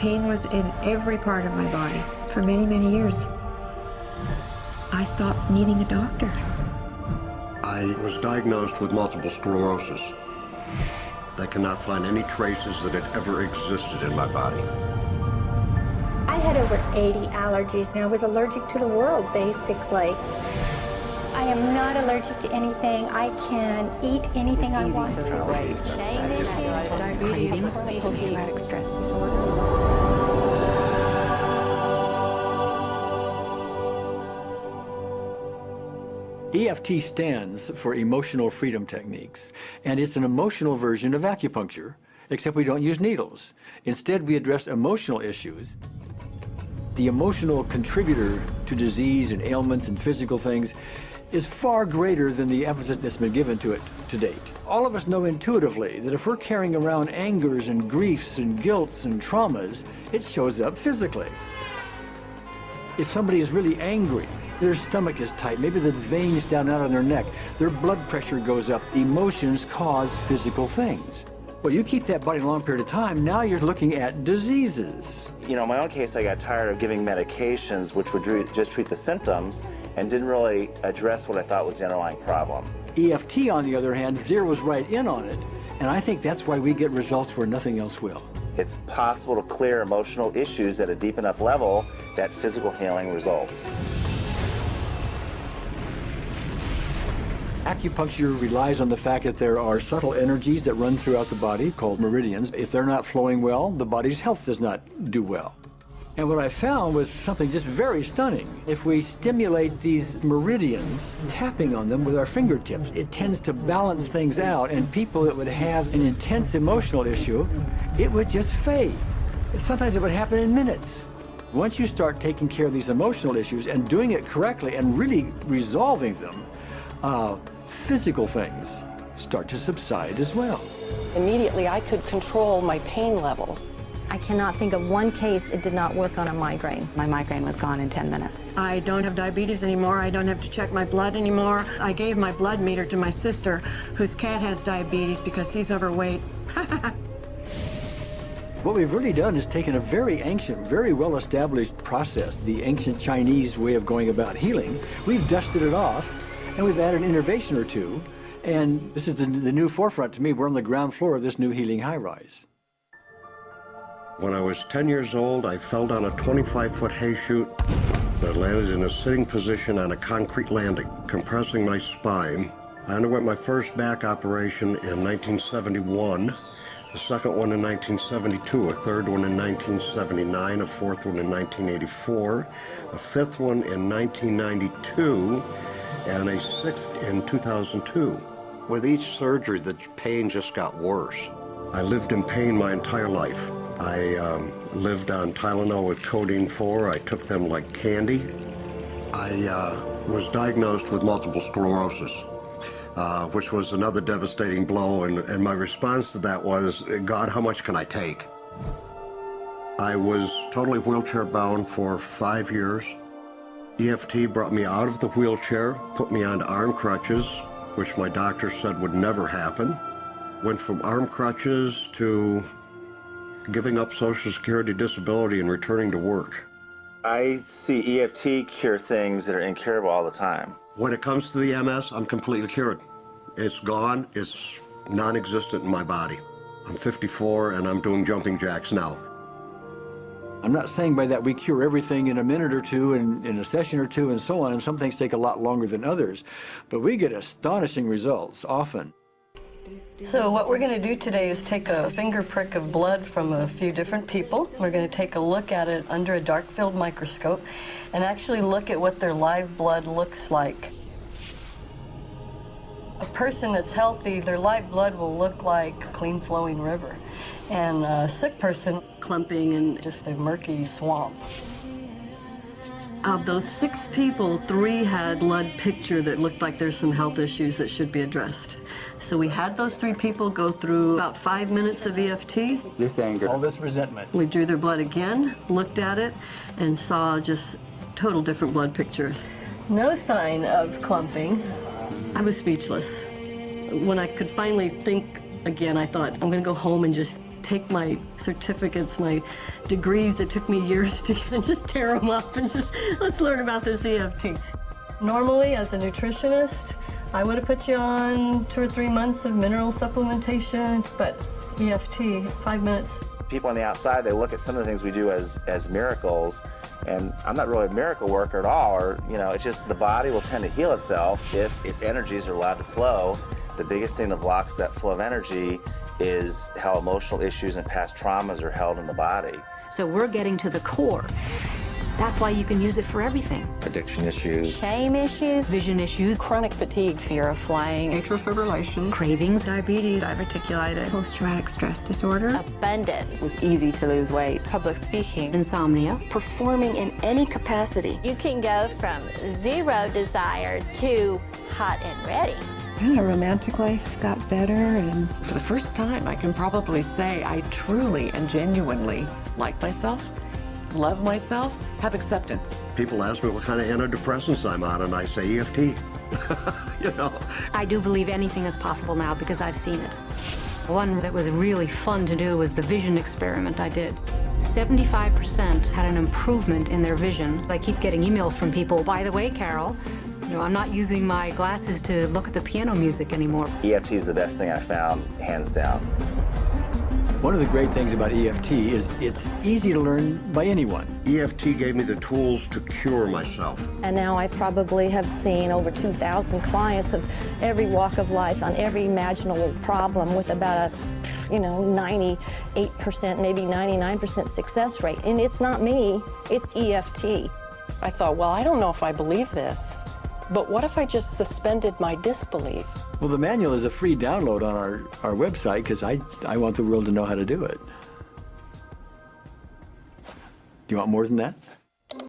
pain was in every part of my body for many, many years. I stopped needing a doctor. I was diagnosed with multiple sclerosis. They cannot find any traces that it ever existed in my body. I had over 80 allergies, and I was allergic to the world, basically. I am not allergic to anything. I can eat anything I want to. Shame issues, Diabetes, post-traumatic stress disorder. EFT stands for Emotional Freedom Techniques, and it's an emotional version of acupuncture, except we don't use needles. Instead, we address emotional issues. The emotional contributor to disease and ailments and physical things is far greater than the emphasis that's been given to it to date. All of us know intuitively that if we're carrying around angers and griefs and guilts and traumas, it shows up physically. If somebody is really angry, their stomach is tight, maybe the veins down out on their neck, their blood pressure goes up. Emotions cause physical things. Well, you keep that body a long period of time, now you're looking at diseases. You know, in my own case, I got tired of giving medications which would just treat the symptoms and didn't really address what I thought was the underlying problem. EFT, on the other hand, zeroes right in on it, and I think that's why we get results where nothing else will. It's possible to clear emotional issues at a deep enough level that physical healing results. Acupuncture relies on the fact that there are subtle energies that run throughout the body called meridians. If they're not flowing well, the body's health does not do well. And what I found was something just very stunning. If we stimulate these meridians, tapping on them with our fingertips, it tends to balance things out, and people that would have an intense emotional issue, it would just fade. Sometimes it would happen in minutes. Once you start taking care of these emotional issues and doing it correctly and really resolving them, physical things start to subside as well. Immediately, I could control my pain levels. I cannot think of one case it did not work on a migraine. My migraine was gone in 10 minutes. I don't have diabetes anymore. I don't have to check my blood anymore. I gave my blood meter to my sister, whose cat has diabetes because he's overweight. What we've really done is taken a very ancient, very well-established process, the ancient Chinese way of going about healing. We've dusted it off, and we've added an innovation or two, and this is the new forefront to me. We're on the ground floor of this new healing high-rise. When I was 10 years old, I fell down a 25-foot hay chute that landed in a sitting position on a concrete landing, compressing my spine. I underwent my first back operation in 1971, a second one in 1972, a third one in 1979, a fourth one in 1984, a fifth one in 1992, and a sixth in 2002. With each surgery, the pain just got worse. I lived in pain my entire life. I lived on Tylenol with codeine 4. I took them like candy. I was diagnosed with multiple sclerosis, which was another devastating blow, and my response to that was, God, how much can I take? I was totally wheelchair bound for 5 years. EFT brought me out of the wheelchair, put me on arm crutches, which my doctor said would never happen. Went from arm crutches to giving up Social Security disability and returning to work. I see EFT cure things that are incurable all the time. When it comes to the MS, I'm completely cured. It's gone, it's non-existent in my body. I'm 54 and I'm doing jumping jacks now. I'm not saying by that we cure everything in a minute or two, and in a session or two, and so on, and some things take a lot longer than others, but we get astonishing results often. So what we're going to do today is take a finger prick of blood from a few different people. We're going to take a look at it under a dark field microscope and actually look at what their live blood looks like. A person that's healthy, their live blood will look like a clean flowing river, and a sick person clumping in just a murky swamp. Of those 6 people, 3 had blood picture that looked like there's some health issues that should be addressed. So we had those 3 people go through about 5 minutes of EFT. This anger, all this resentment. We drew their blood again, looked at it, and saw just total different blood pictures. No sign of clumping. I was speechless. When I could finally think again, I thought, I'm going to go home and just take my certificates, my degrees that took me years to get, and just tear them up and just, let's learn about this EFT. Normally, as a nutritionist, I would have put you on 2 or 3 months of mineral supplementation, but EFT, 5 minutes. People on the outside, they look at some of the things we do as miracles, and I'm not really a miracle worker at all, or, you know, it's just the body will tend to heal itself if its energies are allowed to flow. The biggest thing that blocks that flow of energy is how emotional issues and past traumas are held in the body. So we're getting to the core. That's why you can use it for everything. Addiction issues. Shame issues. Vision issues. Chronic fatigue, fear of flying. Atrial fibrillation. Cravings. Diabetes. Diverticulitis. Post-traumatic stress disorder. Abundance. It was easy to lose weight. Public speaking. Insomnia. Performing in any capacity. You can go from 0 desire to hot and ready. And our romantic life got better, and for the first time, I can probably say I truly and genuinely like myself, love myself, have acceptance. People ask me what kind of antidepressants I'm on, and I say EFT. You know. I do believe anything is possible now because I've seen it. One that was really fun to do was the vision experiment I did. 75% had an improvement in their vision. I keep getting emails from people, by the way, Carol, you know, I'm not using my glasses to look at the piano music anymore. EFT is the best thing I found, hands down. One of the great things about EFT is it's easy to learn by anyone. EFT gave me the tools to cure myself. And now I probably have seen over 2,000 clients of every walk of life on every imaginable problem with about a, 98%, maybe 99% success rate. And it's not me, it's EFT. I thought, well, I don't know if I believe this, but what if I just suspended my disbelief? Well, the manual is a free download on our website because I want the world to know how to do it. Do you want more than that?